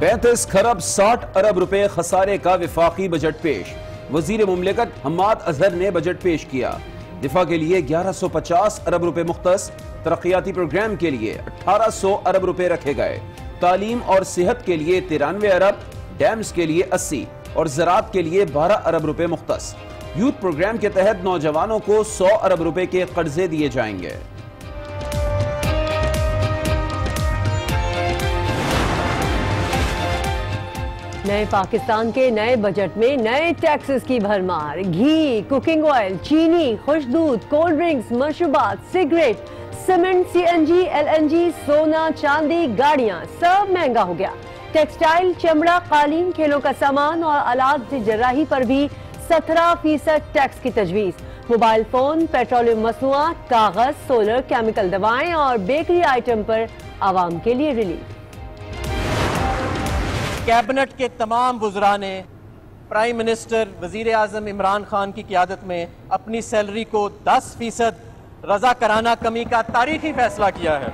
35 खरब 60 अरब रुपए खसारे का विफाकी बजट पेश। वजीर मुमलिकत हम्माद अजहर ने बजट पेश किया। दिफा के लिए 1150 अरब रुपए मुख्तस, तरक्याती प्रोग्राम के लिए 1800 अरब रुपए रखे गए, तालीम और सेहत के लिए 93 अरब, डैम्स के लिए 80 और ज़राअत के लिए 12 अरब रुपए मुख्तस। यूथ प्रोग्राम के तहत नौजवानों को 100 अरब रुपए के कर्जे दिए जाएंगे। नए पाकिस्तान के नए बजट में नए टैक्सेस की भरमार। घी, कुकिंग ऑयल, चीनी, खुश दूध, कोल्ड ड्रिंक्स, मशरूबात, सिगरेट, सीमेंट, सीएनजी, एलएनजी, सोना, चांदी, गाड़ियां, सब महंगा हो गया। टेक्सटाइल, चमड़ा, कालीन, खेलों का सामान और आलात जर्राही पर भी 17% टैक्स की तजवीज। मोबाइल फोन, पेट्रोलियम मसनूआत, कागज, सोलर, केमिकल दवाएं और बेकरी आइटम पर आवाम के लिए रिलीफ। कैबिनेट के तमाम वुज़रा ने प्राइम मिनिस्टर वजीर आज़म इमरान खान की क़ियादत में अपनी सैलरी को 10% रजा कराना कमी का तारीखी फैसला किया है।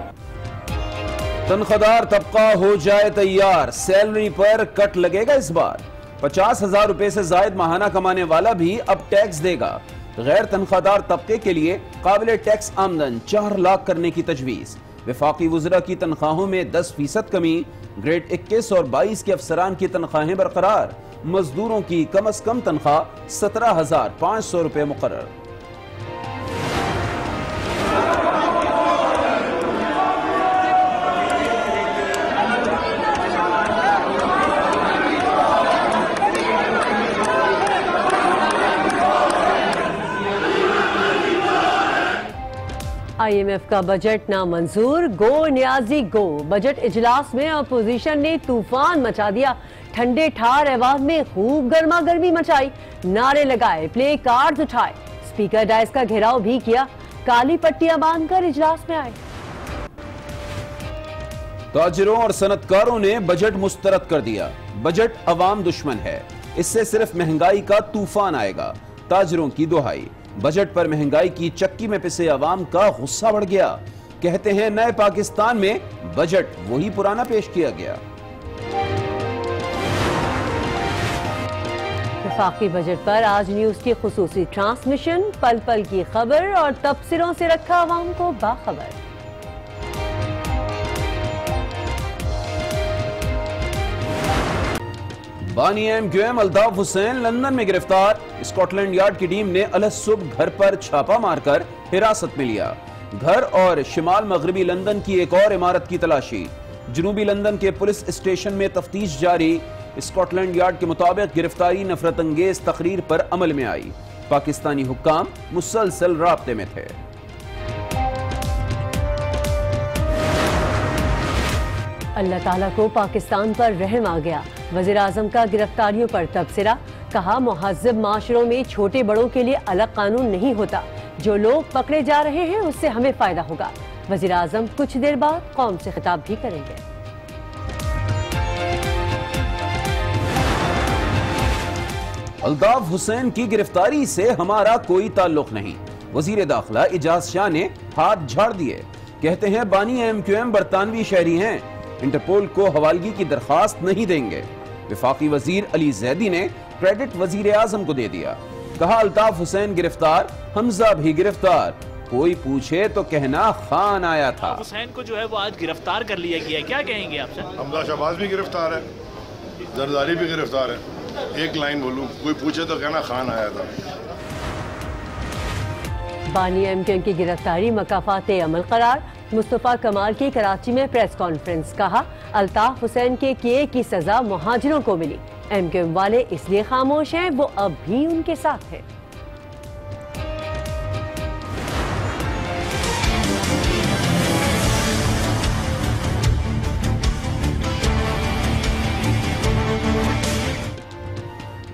तनख्वाहदार तबका हो जाए तैयार, सैलरी पर कट लगेगा इस बार। 50,000 रुपए से जायद माहाना कमाने वाला भी अब टैक्स देगा। गैर तनख्वाहदार तबके के लिए काबिल टैक्स आमदन 4 लाख करने की तजवीज़। वफाकी वुज़रा की तनख्वाहों में 10% कमी। ग्रेड 21 और 22 के अफसरान की तनख्वाहें बरकरार। मजदूरों की कम अज कम तनख्वाह 17,500 रुपए मुकर्रर। IMF का बजट नामंजूर। गो न्याजी गो। बजट इजलास में अपोजिशन ने तूफान मचा दिया। ठंडे ठार आवाज में खूब गर्मा गर्मी मचाई, नारे लगाए, प्ले कार्ड उठाए, स्पीकर डायस का घेराव भी किया, काली पट्टियां बांधकर इजलास में आए। ताजिरों और सनतकारों ने बजट मुस्तरद कर दिया। बजट अवाम दुश्मन है, इससे सिर्फ महंगाई का तूफान आएगा। ताजिरों की दुहाई। बजट पर महंगाई की चक्की में पिसे अवाम का गुस्सा बढ़ गया। कहते हैं नए पाकिस्तान में बजट वही पुराना पेश किया गया। वफाकी बजट पर आज न्यूज की खुसूसी ट्रांसमिशन, पल पल की खबर और तबसरों से रखा अवाम को बाखबर। बानी MQM अल्ताफ हुसैन लंदन में गिरफ्तार। स्कॉटलैंड यार्ड की टीम ने अलग सुबह घर पर छापा मारकर हिरासत में लिया। घर और शिमाल मगरबी लंदन की एक और इमारत की तलाशी। जनूबी लंदन के पुलिस स्टेशन में तफ्तीश जारी। स्कॉटलैंड यार्ड के मुताबिक गिरफ्तारी नफरत अंगेज तकरीर पर अमल में आई। पाकिस्तानी हुक्काम मुसलसल राब्ते में थे। अल्लाह ताला को पाकिस्तान पर रहम आ गया। वज़ीर आज़म का गिरफ्तारियों पर तबसरा। कहा मुहज़्ज़ब माशरों में छोटे बड़ों के लिए अलग कानून नहीं होता। जो लोग पकड़े जा रहे हैं उससे हमें फायदा होगा। वज़ीर आज़म कुछ देर बाद कौम से खिताब भी करेंगे। अल्ताफ हुसैन की गिरफ्तारी से हमारा कोई ताल्लुक नहीं। वज़ीर दाखिला इजाज शाह ने हाथ झाड़ दिए। कहते हैं बानी MQM बरतानवी शहरी हैं, इंटरपोल को हवालगी की दरखास्त नहीं देंगे। वफाकी वजीर अली जैदी ने क्रेडिट वजीर आजम को दे दिया। कहा अल्ताफ हुसैन गिरफ्तार, हमजा भी गिरफ्तार, कोई पूछे तो कहना खान आया था। हुसैन को जो है वो आज गिरफ्तार कर लिया गया है, क्या कहेंगे आपसे? हमजा शहबाज भी गिरफ्तार है, जरदारी भी गिरफ्तार है। एक लाइन बोलूं, कोई पूछे तो कहना खान आया था। बानी MQM की गिरफ्तारी मकाफाते अमल करार। मुस्तफा कमाल की कराची में प्रेस कॉन्फ्रेंस। कहा अल्ताफ हुसैन के किए की सजा मुहाजिरों को मिली। MQM वाले इसलिए खामोश हैं, वो अब भी उनके साथ हैं।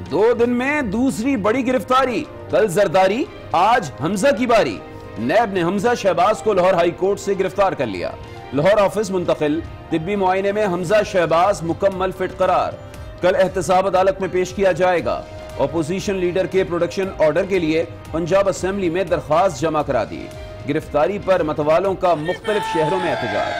दो दिन में दूसरी बड़ी गिरफ्तारी। कल जरदारी, आज हमजा की बारी। नैब ने हमजा शहबाज को लाहौर हाई कोर्ट से गिरफ्तार कर लिया। लाहौर ऑफिस मुंतकिल। तिब्बी मुआयने में हमजा शहबाज मुकम्मल फिट करार। कल एहतसाब अदालत में पेश किया जाएगा। अपोजिशन लीडर के प्रोडक्शन ऑर्डर के लिए पंजाब असेंबली में दरख्वास्त जमा करा दी। गिरफ्तारी पर मतवालों का मुख्तलिफ शहरों में एहतजाज।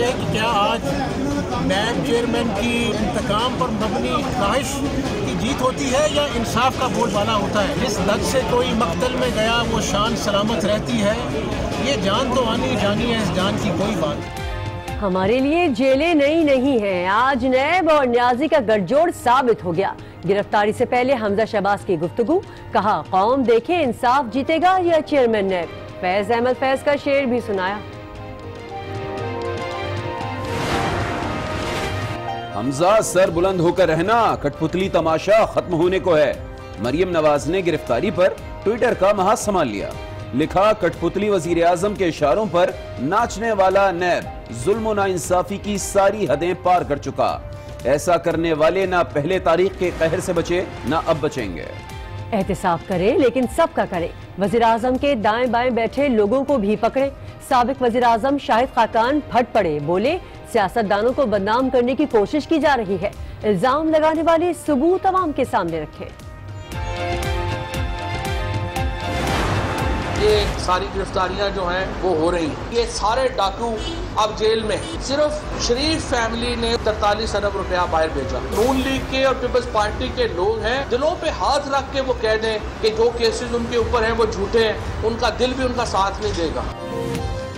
ये है कि क्या आज नैब चेयरमैन की इंतकाम पर मबनी ख्वाहिश की जीत होती है या इंसाफ का बोलबाला होता है। जिस लत से कोई मकतल में गया वो शान सलामत रहती है, ये जान तो आनी जानी है, इस जान की कोई बात। हमारे लिए जेलें नई नहीं हैं, आज नैब और न्याजी का गठजोड़ साबित हो गया। गिरफ्तारी से पहले हमजा शहबाज की गुफ्तगू, कहा कौम देखे इंसाफ जीतेगा या चेयरमैन नैब। फैज अहमद फैज का शेर भी सुनाया। हमजा सर बुलंद होकर रहना, कठपुतली तमाशा खत्म होने को है। मरियम नवाज ने गिरफ्तारी पर ट्विटर का महाज संभाल लिया। लिखा, कठपुतली वजीर आजम के इशारों पर नाचने वाला नैब जुल्म ना इंसाफी की सारी हदें पार कर चुका। ऐसा करने वाले ना पहले तारीख के कहर से बचे ना अब बचेंगे। एहतिसाब करे लेकिन सबका करे, वजीर आजम के दाएं बाएं बैठे लोगों को भी पकड़े। साबिक वजीर आजम शाहिद खाकान फट पड़े, बोले सियासतदानों को बदनाम करने की कोशिश की जा रही है। इल्जाम लगाने वाले सबूत अवाम के सामने रखे। ये सारी गिरफ्तारियां जो हैं वो हो रही हैं। ये सारे डाकू अब जेल में। सिर्फ शरीफ फैमिली ने 43 अरब रुपया बाहर भेजा। नून लीग के और पीपल्स पार्टी के लोग हैं, दिलों पे हाथ रख के वो कह दें कि जो केसेस उनके ऊपर हैं वो झूठे हैं, उनका दिल भी उनका साथ नहीं देगा।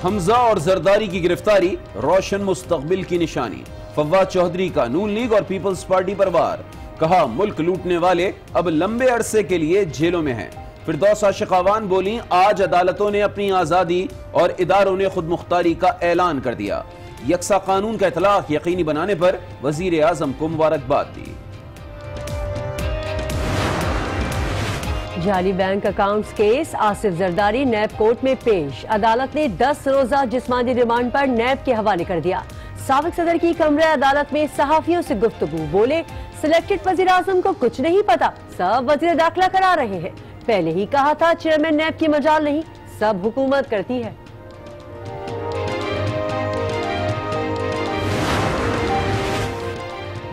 हमजा और जरदारी की गिरफ्तारी रोशन मुस्तकबिल की निशानी। फवाद चौधरी का नून लीग और पीपल्स पार्टी पर वार, कहा मुल्क लूटने वाले अब लंबे अरसे के लिए जेलों में हैं। फिरदौस आशिकावान बोली, आज अदालतों ने अपनी आजादी और इदारों ने खुद मुख्तारी का ऐलान कर दिया। यकसा कानून का इतलाक यकीनी बनाने पर वजीर आजम को मुबारकबाद दी। जाली bank accounts case, Asif Zardari NAB court में पेश। अदालत ने 10 रोजा जिस्मानी रिमांड पर नैब के हवाले कर दिया। साबिक सदर की कमरे अदालत में सहाफियों से गुफ्तगू, बोले सिलेक्टेड वजीर आजम को कुछ नहीं पता, सब वजीर दाखिला करा रहे हैं। पहले ही कहा था चेयरमैन नैब की मजाल नहीं, सब हुकूमत करती है।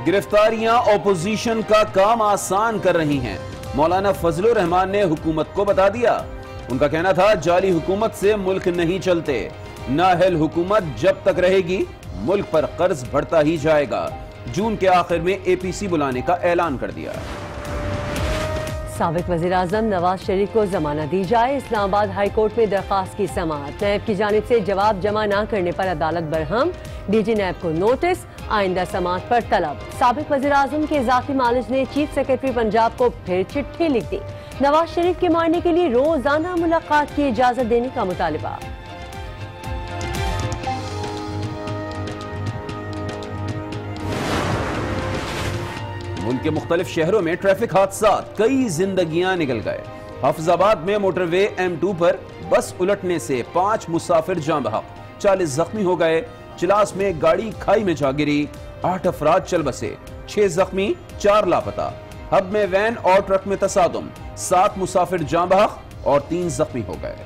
गिरफ्तारियां ओपोजिशन का काम आसान कर रही हैं। मौलाना फजलुर रहमान ने हुकूमत को बता दिया। उनका कहना था जाली हुकूमत से मुल्क नहीं चलते, नाअहल हुकूमत जब तक रहेगी मुल्क पर कर्ज बढ़ता ही जाएगा। जून के आखिर में एपीसी बुलाने का ऐलान कर दिया। साबिक वजीर आजम नवाज शरीफ को जमानत दी जाए, इस्लामाबाद हाई कोर्ट में दरखास्त की समाअत। नैब की जानिब से जवाब जमा न करने पर अदालत बरहम, डीजी नैब को नोटिस, आइंदा समाअत पर तलब। साबिक वजीर आजम के इजाफी मालिज ने चीफ सेक्रेटरी पंजाब को फिर चिट्ठी लिख दी। नवाज शरीफ के मायने के लिए रोजाना मुलाकात की इजाजत देने का मुतालिबा। मुल्क के मुख्तलिफ शहरों में ट्रैफिक हादसा, कई जिंदगियां निकल गए। हाफिजाबाद में मोटरवे M2 पर बस उलटने से 5 मुसाफिर जान बहक, 40 जख्मी हो गए। चिलास में गाड़ी खाई में जा गिरी, 8 अफराद चल बसे, 6 जख्मी, 4 लापता। हब में वैन और ट्रक में तसादुम, 7 मुसाफिर जान बहक और 3 जख्मी हो गए।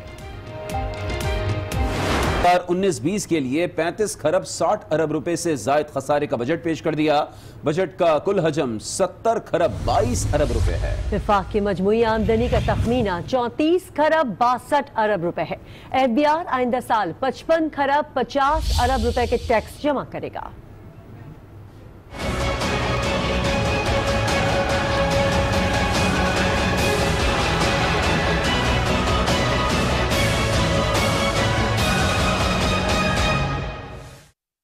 19-20 के लिए 35 खरब 60 अरब रुपए से जायद खसारे का बजट पेश कर दिया। बजट का कुल हजम 70 खरब 22 अरब रुपए है। विफाक की मजमूई आमदनी का तखमीना 34 खरब 62 अरब रुपए है। FBI आइंदा साल 55 खरब 50 अरब रुपए के टैक्स जमा करेगा।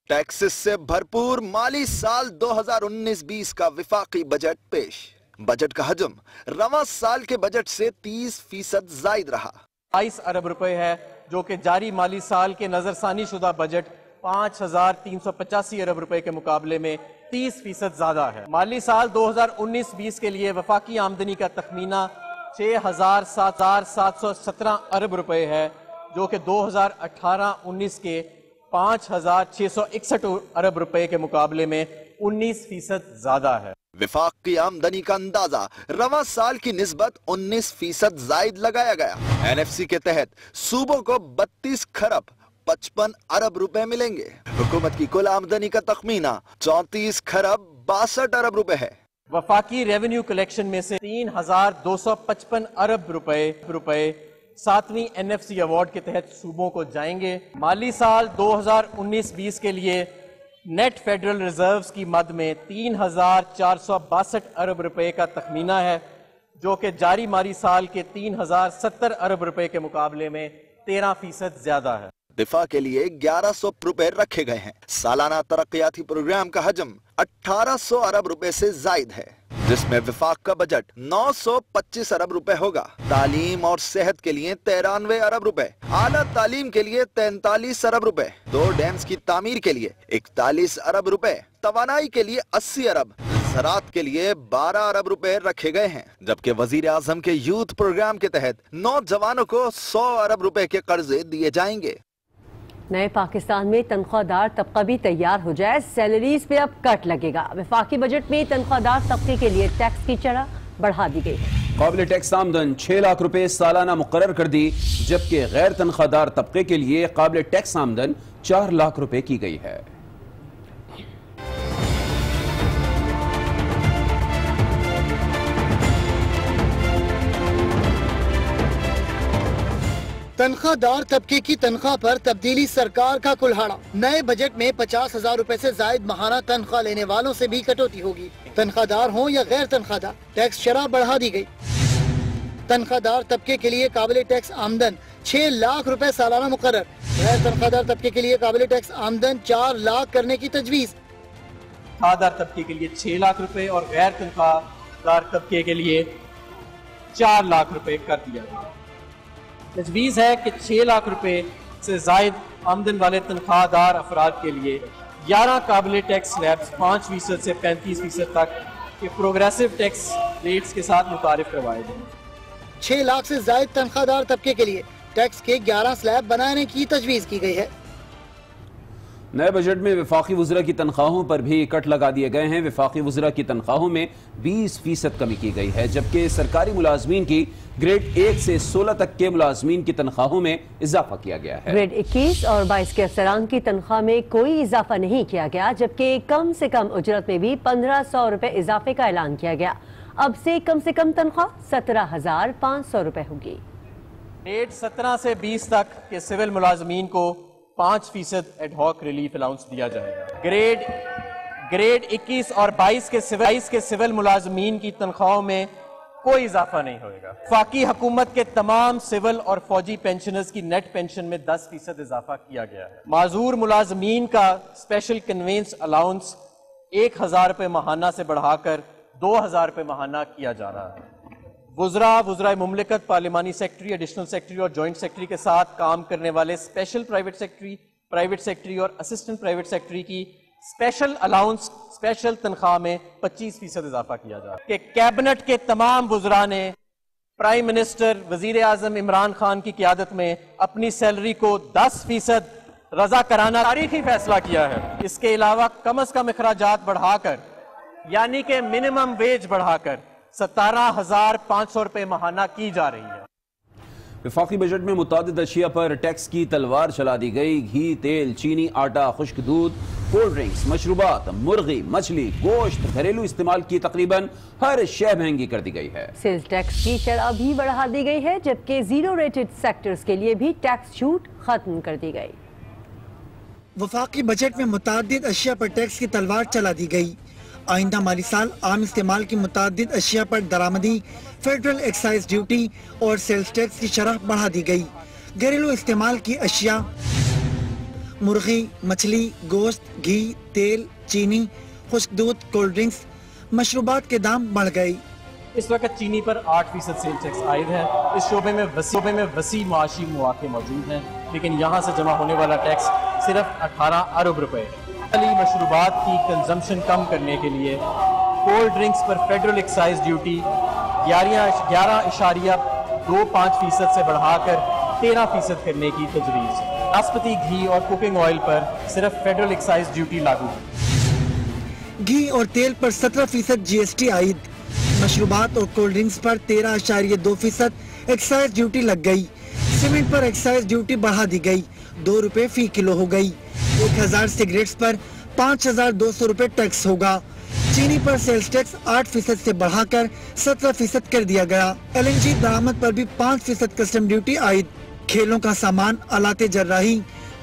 टैक्सेस से भरपूर माली साल 2019-20 का विफाकी बजट पेश। बजट का हजम रवां साल के बजट से 30% जायद रहा। 22 अरब रुपए है, जो कि जारी माली साल के नजरसानी शुदा बजट 5385 अरब रुपए के मुकाबले में 30% ज्यादा है। माली साल 2019-20 के लिए वफाकी आमदनी का तखमीना 6,717 अरब रुपए है, जो कि 2018-19 के 5,661 अरब रुपए के मुकाबले में 19% ज्यादा है। विफाक की आमदनी का अंदाजा रवां साल की निस्बत 19% जायद लगाया गया। NFC के तहत सूबों को 32 खरब 55 अरब रुपए मिलेंगे। हुकूमत की कुल आमदनी का तखमीना 34 खरब 62 अरब रुपए है। वफाकी रेवेन्यू कलेक्शन में से 3,255 अरब रुपए 7वीं NFC अवार्ड के तहत सूबों को जाएंगे। माली साल 2019-20 के लिए नेट फेडरल रिजर्व्स की मद में 3,462 अरब रुपए का तखमीना है, जो कि जारी माली साल के 3,070 अरब रुपए के मुकाबले में 13% ज्यादा है। दिफा के लिए 1100 रुपए रखे गए हैं। सालाना तरक्याती प्रोग्राम का हजम 1800 अरब रुपए से जायद है, जिसमें विफाक का बजट 925 अरब रुपए होगा। तालीम और सेहत के लिए 93 अरब रुपए, आला तालीम के लिए 43 अरब रुपए, 2 डैम्स की तामीर के लिए 41 अरब रुपए, तवानाई के लिए 80 अरब, ज़राअत के लिए 12 अरब रुपए रखे गए हैं। जबकि वजीर आजम के यूथ प्रोग्राम के तहत नौजवानों को 100 अरब रुपए के कर्जे दिए जाएंगे। नए पाकिस्तान में तनख्वाहदार तबका भी तैयार हो जाए, सैलरीज पे अब कट लगेगा। वफाकी बजट में तनख्वाहदार तबके के लिए टैक्स की शरह बढ़ा दी गई है। काबिल टैक्स आमदन 6 लाख रुपए सालाना मुकर्रर कर दी, जबकि गैर तनख्वाहदार तबके के लिए काबिल टैक्स आमदन 4 लाख रुपए की गई है। तनख्वाहदार तबके की तनख्वाह पर तब्दीली सरकार का कुल्हाड़ा। नए बजट में 50,000 रुपए से जायद माहाना तनख्वाह लेने वालों से भी कटौती होगी। तनख्वाहदार हो या गैर तनख्वाहदार, टैक्स शरह बढ़ा दी गई। तनख्वाहदार तबके के लिए काबिल टैक्स आमदन 6 लाख रुपए सालाना मुकर्रर। गैर तनख्वाहदार तबके के लिए काबिल टैक्स आमदन 4 लाख करने की तजवीज़। तनख्वाहदार तबके के लिए 6 लाख रुपए और गैर तनख्वाहदार तबके के लिए 4 लाख रुपए कर दिया गया। तजवीज़ है कि 6 लाख रुपए से जायद आमदन वाले तनख्वाहदार अफराद के लिए 11 काबिल टैक्स स्लैब्स 5% से 35% तक के प्रोग्रेसिव टैक्स रेट्स के साथ मुतारिफ करवाए गए। 6 लाख से जायद तनख्वाहदार तबके के लिए टैक्स के 11 स्लैब बनाने की तजवीज़ की गई है। नए बजट में वफाकी वज़रा की तनख्वाहों पर भी कट लगा दिए गए हैं। वफाकी वज़रा की तनख्वाहों में 20% कमी की गई है, जबकि सरकारी मुलाजमीन की ग्रेड 1 से 16 तक के मुलाजमीन की तनख्वाहों में इजाफा किया गया है। ग्रेड 21 और 22 के अफसरान की तनख्वाह में कोई इजाफा नहीं किया गया, जबकि कम से कम उजरत में भी 1500 रुपए इजाफे का ऐलान किया गया। अब से कम तनख्वाह 17,500 रुपए होगी। ग्रेड 17 से 20 तक के सिविल मुलाजमीन को 5% एडहॉक रिलीफ अलाउंस दिया जाएगा। ग्रेड 21 और 22 के सिविल मुलाजमीन की तनख्वाहों में कोई इजाफा नहीं होगा। वफाकी हुकूमत के तमाम सिविल और फौजी पेंशनर्स की नेट पेंशन में 10% इजाफा किया गया है। माजूर मुलाजमीन का स्पेशल कन्वेंस अलाउंस 1,000 रुपए माहाना से बढ़ाकर 2,000 रुपए माहाना किया जा रहा है। वज़रा मुमलिकत, पार्लिमानी सेक्रेटरी, एडिशनल सेक्रेटरी और जॉइंट सेक्रेटरी के साथ काम करने वाले स्पेशल प्राइवेट सेक्रेटरी और असिस्टेंट प्राइवेट सेक्रेटरी की स्पेशल अलाउंस, स्पेशल तनख्वाह में 25% इजाफा किया जा रहा है। कि कैबिनेट के तमाम वज़रा ने प्राइम मिनिस्टर वजीर आजम इमरान खान की क़ियादत में अपनी सैलरी को 10% रजा कराना तारीखी फैसला किया है। इसके अलावा कम अज कम अखराजात बढ़ाकर, यानी कि मिनिमम वेज बढ़ाकर 17,500 रुपए माहाना की जा रही है। वफाकी बजट में मुतादिद अशिया पर टैक्स की तलवार चला दी गई। घी, तेल, चीनी, आटा, खुश्क दूध, कोल्ड ड्रिंक्स, मशरूबात, मुर्गी, मछली, गोश्त, घरेलू इस्तेमाल की तकरीबन हर शय महंगी कर दी गई है। सेल्स टैक्स की शरह भी बढ़ा दी गई है, जबकि जीरो रेटेड सेक्टर्स के लिए भी टैक्स छूट खत्म कर दी गई। वफाकी बजट में मुतादिद अशिया पर टैक्स की तलवार चला दी गई। आइंदा माली साल आम इस्तेमाल की मुतादिद अशिया पर दरामदी, फेडरल एक्साइज ड्यूटी और सेल्स टैक्स की शरह बढ़ा दी गई। घरेलू इस्तेमाल की अशिया, मुर्गी, मछली, गोश्त, घी, तेल, चीनी, खुश्क दूध, कोल्ड ड्रिंक्स, मशरूबात के दाम बढ़ गए। इस वक्त चीनी पर 8% सेल टैक्स आयद है। इस शोबे में वसी मुआशी मौके मौजूद हैं, लेकिन यहाँ से जमा होने वाला टैक्स सिर्फ 18 अरब रुपए है। मशरूबात की कंजम्पशन कम करने के लिए कोल्ड ड्रिंक्स पर फेडरल एक्साइज ड्यूटी 11.25% से बढ़ाकर 13% करने की तजवीज़। नाशपाती घी और कुकिंग ऑयल पर सिर्फ फेडरल एक्साइज ड्यूटी लागू। घी और तेल पर 17% GST आयद। मशरूबात और कोल्ड ड्रिंक्स पर 13.2% एक्साइज ड्यूटी लग गई। सीमेंट पर एक्साइज ड्यूटी बढ़ा दी गई, 2 रुपए फी किलो हो गई। 1000 सिगरेट्स पर 5,200 रुपए टैक्स होगा। चीनी पर सेल्स टैक्स 8% से बढ़ाकर 17% कर दिया गया। LNG बरामद पर भी 5% कस्टम ड्यूटी आयद। खेलों का सामान, आलाते जर्राही,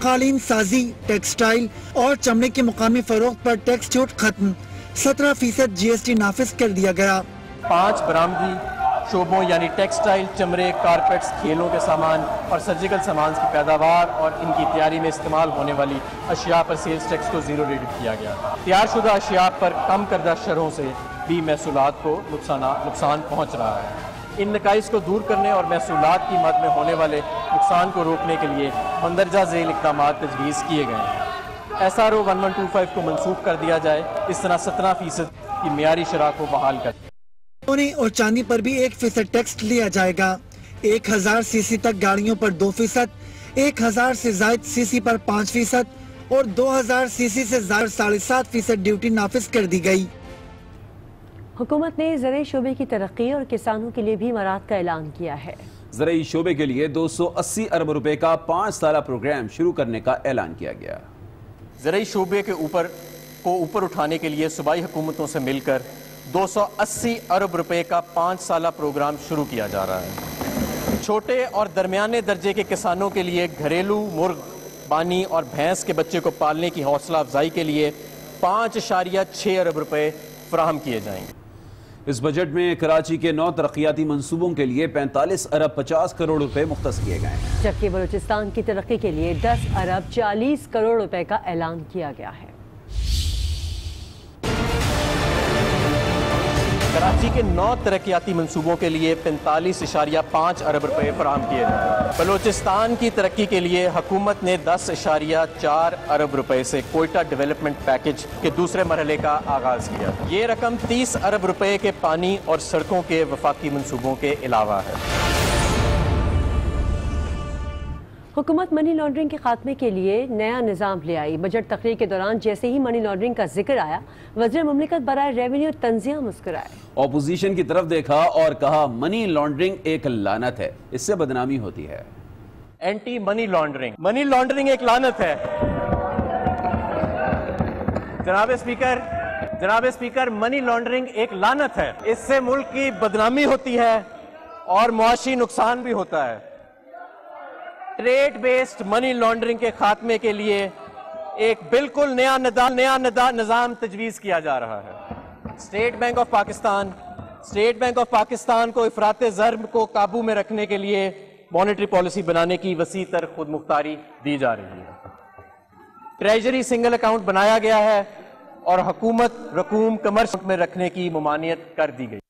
कालीन साजी, टेक्सटाइल और चमड़े के मुकामी फरोख्त पर टैक्स छूट खत्म। 17% GST नाफिज कर दिया गया। 5 बरामदी शोबों यानी टेक्सटाइल, चमड़े, कारपेट्स, खेलों के सामान और सर्जिकल सामान की पैदावार और इनकी तैयारी में इस्तेमाल होने वाली अशिया पर सेल्स टैक्स को जीरो रेट किया गया। तैयारशुदा अशिया पर कम करदा शरहों से भी महसूलात को नुकसान पहुँच रहा है। इन नकाइस को दूर करने और महसूलात की मद में होने वाले नुकसान को रोकने के लिए मंदरजा झेल इक़दाम तजवीज़ किए गए हैं। SRO 1125 को मनसूख कर दिया जाए। इस तरह 17% की मियारी शरह को बहाल कर। सोने और चांदी पर भी 1% टैक्स लिया जाएगा। 1000 सीसी तक गाड़ियों पर 2%, 1000 से जायद सीसी पर 5% और 2000 सीसी से ज्यादा 7.5% ड्यूटी नाफिज कर दी गई। हुकूमत ने ज़राई शोबे की तरक्की और किसानों के लिए भी इमारात का ऐलान किया है। ज़राई शोबे के लिए 280 अरब रुपए का 5 साला प्रोग्राम शुरू करने का ऐलान किया गया। ज़राई शोबे के ऊपर उठाने के लिए सूबाई हुकूमतों से मिलकर 280 अरब रुपए का 5 साला प्रोग्राम शुरू किया जा रहा है। छोटे और दरमियाने दर्जे के किसानों के लिए घरेलू मुर्ग बानी और भैंस के बच्चे को पालने की हौसला अफजाई के लिए 5.6 अरब रुपए फराहम किए जाएंगे। इस बजट में कराची के 9 तरक्याती मंसूबों के लिए 45 अरब 50 करोड़ रुपए मुख्तस किए गए हैं, जबकि बलूचिस्तान की तरक्की के लिए 10 अरब 40 करोड़ रुपए का ऐलान किया गया है। कराची के 9 तरक्याती मंसूबों के लिए 45.5 अरब रुपए फराहम किए गए। बलूचिस्तान की तरक्की के लिए हुकूमत ने 10.4 अरब रुपए से कोयटा डेवलपमेंट पैकेज के दूसरे मरहले का आगाज किया। ये रकम 30 अरब रुपए के पानी और सड़कों के वफाकी मंसूबों के अलावा है। हुकूमत मनी लॉन्ड्रिंग के खात्मे के लिए नया निज़ाम ले आई। बजट तकरीर के दौरान जैसे ही मनी लॉन्ड्रिंग का जिक्र आया, वज़ीर मुमलिकत बराए रेवेन्यू तंजिया मुस्कुराए। ऑपोजिशन की तरफ देखा और कहा मनी लॉन्ड्रिंग एक लानत है, इससे बदनामी होती है। एंटी मनी लॉन्ड्रिंग एक लानत है। जनाब स्पीकर, मनी लॉन्ड्रिंग एक लानत है। इससे मुल्क की बदनामी होती है और मुआशी नुकसान भी होता है। ट्रेड बेस्ड मनी लॉन्ड्रिंग के खात्मे के लिए एक बिल्कुल नया निज़ाम तजवीज़ किया जा रहा है। स्टेट बैंक ऑफ पाकिस्तान को इफराते ज़र्ब को काबू में रखने के लिए मॉनेटरी पॉलिसी बनाने की वसी तर खुद मुख्तारी दी जा रही है। ट्रेजरी सिंगल अकाउंट बनाया गया है और हुकूमत रकूम कमर्शियल में रखने की मुमानियत कर दी गई।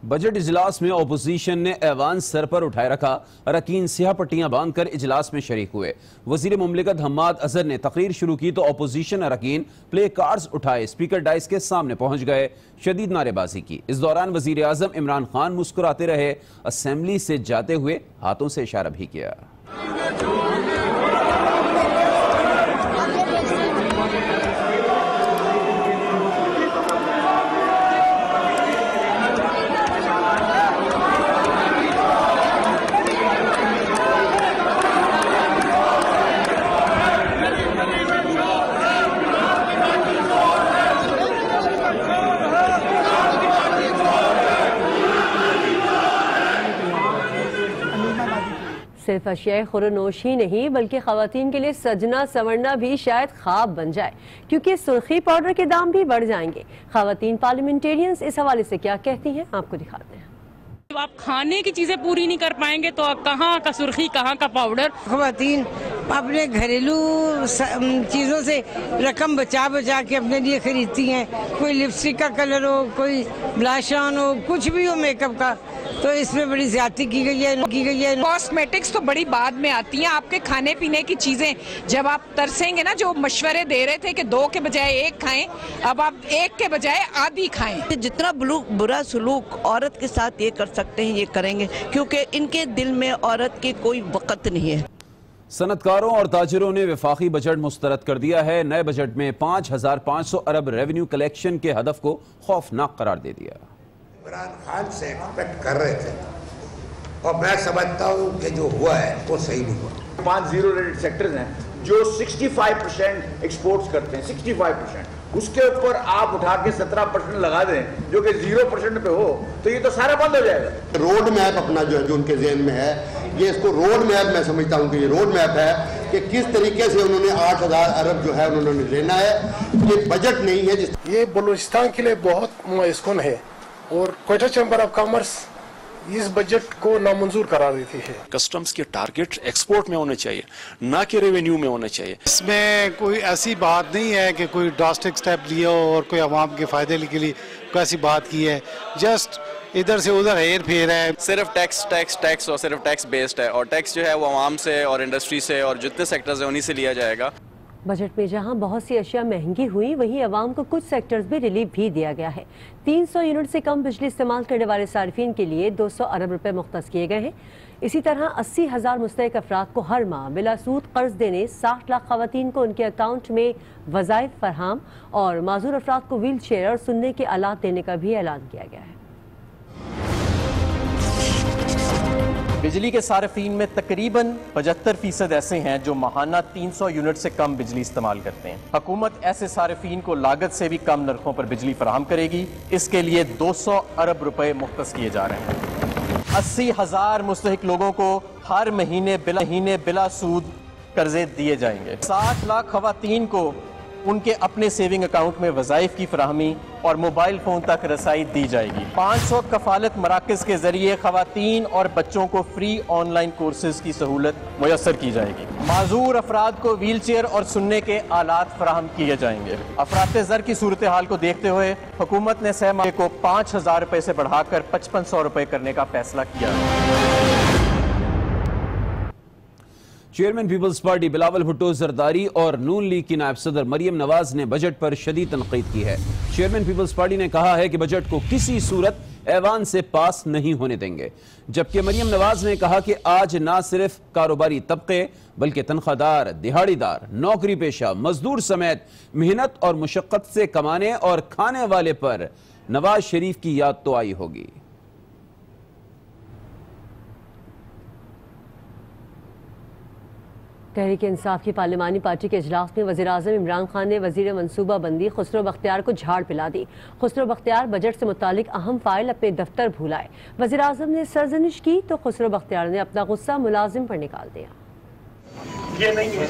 बजट इजलास में ऑपोजिशन ने ऐवान सर पर उठाए रखा। अरकान स्याह पट्टियां बांधकर इजलास में शरीक हुए। वजीर मुमलिकत हम्माद अजहर ने तकरीर शुरू की तो ऑपोजिशन अरकान प्ले कार्ड्स उठाए स्पीकर डाइस के सामने पहुंच गए, शदीद नारेबाजी की। इस दौरान वजीर आजम इमरान खान मुस्कुराते रहे, असेंबली से जाते हुए हाथों से इशारा भी किया। सिर्फ अशिया खुरनोश ही नहीं बल्कि खवातीन के लिए सजना संवरना भी शायद ख्वाब बन जाए, क्योंकि सुर्खी पाउडर के दाम भी बढ़ जाएंगे। खवातीन पार्लियामेंटेरियंस इस हवाले से क्या कहती हैं, आपको दिखाते हैं। आप खाने की चीजें पूरी नहीं कर पाएंगे तो कहाँ का सुर्खी, कहाँ का पाउडर। खवातीन अपने घरेलू चीज़ों से रकम बचा बचा के अपने लिए खरीदती हैं। कोई लिपस्टिक का कलर हो, कोई ब्लश ऑन हो, कुछ भी हो मेकअप का, तो इसमें बड़ी ज्यादती की गई है। कॉस्मेटिक्स तो बड़ी बाद में आती हैं। आपके खाने पीने की चीजें जब आप तरसेंगे ना, जो मशवरे दे रहे थे कि 2 के बजाय 1 खाएं, अब आप 1 के बजाय आधी खाएं। जितना बुरा सलूक औरत के साथ ये कर सकते हैं ये करेंगे, क्योंकि इनके दिल में औरत की कोई वक़्त नहीं है। सनतकारों और ताजिरों ने वफाकी बजट मुस्तरद कर दिया है। नए बजट में 5500 अरब रेवेन्यू कलेक्शन के हदफ को खौफनाक करार दे दिया। इमरान खान से एक्सपेक्ट कर रहे थे और मैं समझता हूँ कि जो हुआ है वो सही नहीं हुआ। 5 जीरो रेटेड सेक्टर्स हैं जो 65% एक्सपोर्ट्स करते हैं, 65%। उसके ऊपर आप उठा के 17% लगा दें जो कि 0% पे हो, तो ये तो सारा बंद हो जाएगा। रोड मैप अपना जो है, जो उनके ज़हन में है, ये इसको रोड मैप मैं समझता हूँ कि ये रोड मैप है कि किस तरीके से उन्होंने 8,000 अरब जो है उन्होंने लेना है। ये बजट नहीं है ये बलूचिस्तान के लिए बहुत मुइस्कुन है और क्वेटा चैम्बर ऑफ कॉमर्स इस बजट को नामंजूर करार देती है। कस्टम्स के टारगेट एक्सपोर्ट में होने चाहिए, ना कि रेवेन्यू में होने चाहिए। इसमें कोई ऐसी बात नहीं है कि कोई ड्रास्टिक स्टेप लिया हो और कोई आवाम के फायदे के लिए कोई ऐसी बात की है। जस्ट इधर से उधर हेर फेर है। सिर्फ टैक्स और सिर्फ टैक्स बेस्ड है, और टैक्स जो है वो आवाम से और इंडस्ट्री से और जितने सेक्टर्स हैं उन्हीं से लिया जाएगा। बजट में जहां बहुत सी अशिया महंगी हुई, वहीं अवाम को कुछ सेक्टर्स में रिलीफ भी दिया गया है। 300 यूनिट से कम बिजली इस्तेमाल करने वाले सार्फिन के लिए 200 अरब रुपए मुख्तस किए गए हैं। इसी तरह 80,000 मुस्तहिक अफराद को हर माह बिला सूद कर्ज देने, 60 लाख खवातीन को उनके अकाउंट में वज़ाइफ फरहम और माजूर अफराद को व्हील चेयर और सुनने के आलात देने का भी ऐलान किया गया है। बिजली के सार्फिन में तकरीबन 75% ऐसे हैं जो माहाना 300 यूनिट से कम बिजली इस्तेमाल करते हैं। हुकूमत ऐसे सार्फिन को लागत से भी कम नरखों पर बिजली फराहम करेगी। इसके लिए 200 अरब रुपए मुख्तस किए जा रहे हैं। 80,000 मुस्तहिक लोगों को हर महीने बिला सूद कर्जे दिए जाएंगे। 60 लाख खवातीन को उनके अपने सेविंग अकाउंट में वज़ाइफ की फराहमी और मोबाइल फ़ोन तक रसाई दी जाएगी। 500 कफालत मराकज़ के ज़रिए खवातीन और बच्चों को फ्री ऑनलाइन कोर्सेज की सहूलत मुयस्सर की जाएगी। माजूर अफराद को व्हील चेयर और सुनने के आलात फराहम किए जाएंगे। अफराते ज़र की सूरत हाल को देखते हुए हुकूमत ने सहमाही को 5,000 रुपये से बढ़ाकर 5,500 रुपये करने का फैसला किया है। Chairman people's party Bilawal Bhutto Zardari और नून लीग की नायब सदर मरियम नवाज ने बजट पर शदीद तनकीद की है। चेयरमैन पीपल्स पार्टी ने कहा है कि बजट को किसी सूरत ऐवान से पास नहीं होने देंगे, जबकि मरियम नवाज ने कहा कि आज ना सिर्फ कारोबारी तबके बल्कि तनख्वाहदार, दिहाड़ीदार, नौकरी पेशा, मजदूर समेत मेहनत और मुशक्कत से कमाने और खाने वाले पर नवाज शरीफ की याद तो आई होगी। तहरीक इंसाफ की पार्लिमानी पार्टी के इजलास में वज़ीर-ए-आज़म इमरान खान ने वज़ीर मनसूबा बंदी खुसरो बख्तियार को झाड़ पिला दी। खुसरो बख्तियार बजट से मुतालिक अहम फाइल अपने दफ्तर भूलाए। वज़ीर-ए-आज़म ने सरजनिश की तो खुसरो बख्तियार ने अपना गुस्सा मुलाजिम पर निकाल दिया। ये नहीं है,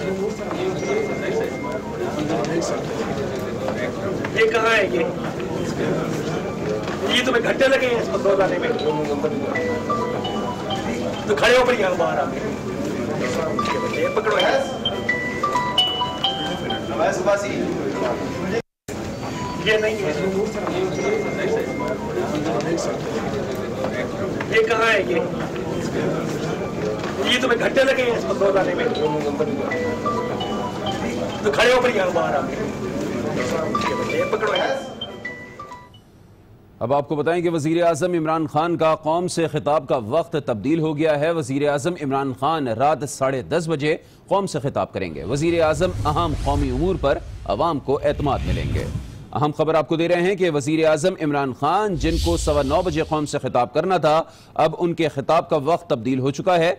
ये कहाँ है? ये तुम्हें घंटे लगे हैं इसको सो जाने में, तो खड़े हो पड़ी बाहर आके पकड़ो है। ये नहीं है, ये कहाँ है? ये तुम्हें घंटे लगे हैं इसको सो जाने में, तो खड़े हो पड़ी बाहर आके पकड़ो है। अब आपको बताएं कि वज़ीर आज़म इमरान खान का कौम से खिताब का वक्त तब्दील हो गया है। वज़ीर आज़म इमरान खान रात 10:30 बजे कौम से खिताब करेंगे। वज़ीर आज़म अहम कौमी उमूर पर अवाम को एतमाद मिलेंगे। अहम खबर आपको दे रहे हैं कि वज़ीर आज़म इमरान खान जिनको 9:15 बजे कौम से खिताब करना था, अब उनके खिताब का वक्त तब्दील हो चुका है।